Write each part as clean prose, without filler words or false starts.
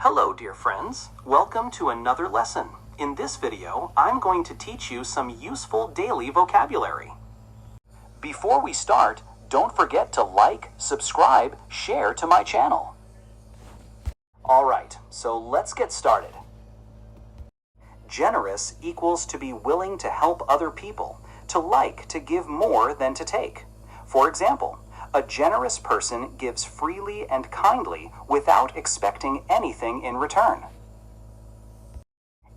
Hello, dear friends. Welcome to another lesson. In this video, I'm going to teach you some useful daily vocabulary. Before we start, don't forget to like, subscribe, share to my channel. Alright, so let's get started. Generous equals to be willing to help other people, to like to give more than to take. For example, a generous person gives freely and kindly without expecting anything in return.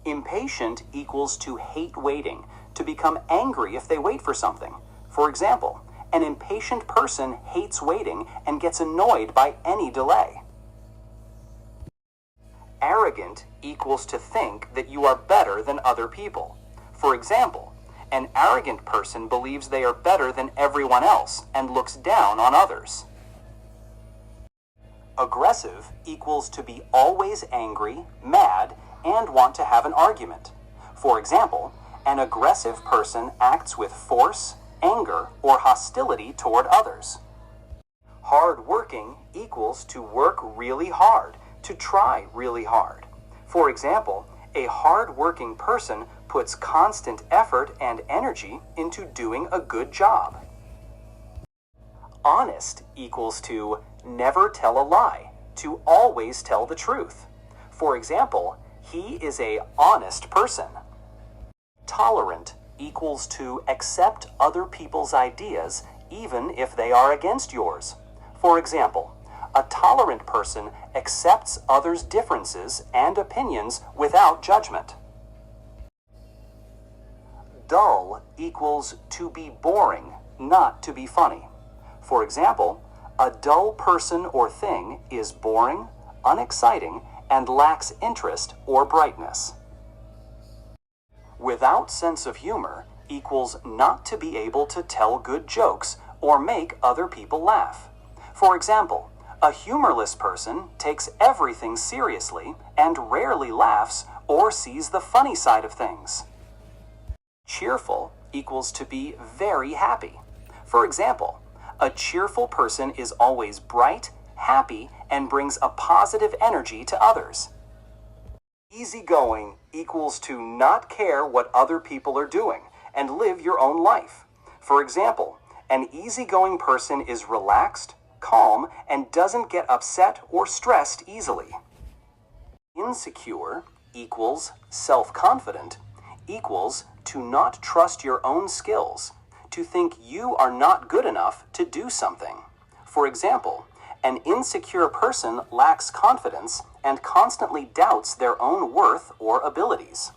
Impatient equals to hate waiting, to become angry if they wait for something. For example, an impatient person hates waiting and gets annoyed by any delay. Arrogant equals to think that you are better than other people. For example, an arrogant person believes they are better than everyone else and looks down on others. Aggressive equals to be always angry, mad, and want to have an argument. For example, an aggressive person acts with force, anger, or hostility toward others. Hardworking equals to work really hard, to try really hard. For example, a hard-working person puts constant effort and energy into doing a good job. Honest equals to never tell a lie, to always tell the truth. For example, he is an honest person. Tolerant equals to accept other people's ideas even if they are against yours. For example, a tolerant person accepts others' differences and opinions without judgment. Dull equals to be boring, not to be funny. For example, a dull person or thing is boring, unexciting, and lacks interest or brightness. Without sense of humor equals not to be able to tell good jokes or make other people laugh. For example, a humorless person takes everything seriously and rarely laughs or sees the funny side of things. Cheerful equals to be very happy. For example, a cheerful person is always bright, happy, and brings a positive energy to others. Easygoing equals to not care what other people are doing and live your own life. For example, an easygoing person is relaxed, calm, and doesn't get upset or stressed easily. Insecure equals self-confident equals to not trust your own skills, to think you are not good enough to do something. For example, an insecure person lacks confidence and constantly doubts their own worth or abilities.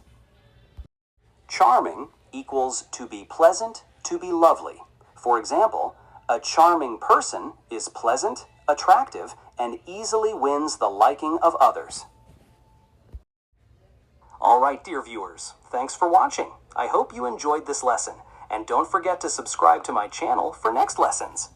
Charming equals to be pleasant, to be lovely. For example, a charming person is pleasant, attractive, and easily wins the liking of others. All right, dear viewers, thanks for watching. I hope you enjoyed this lesson, and don't forget to subscribe to my channel for next lessons.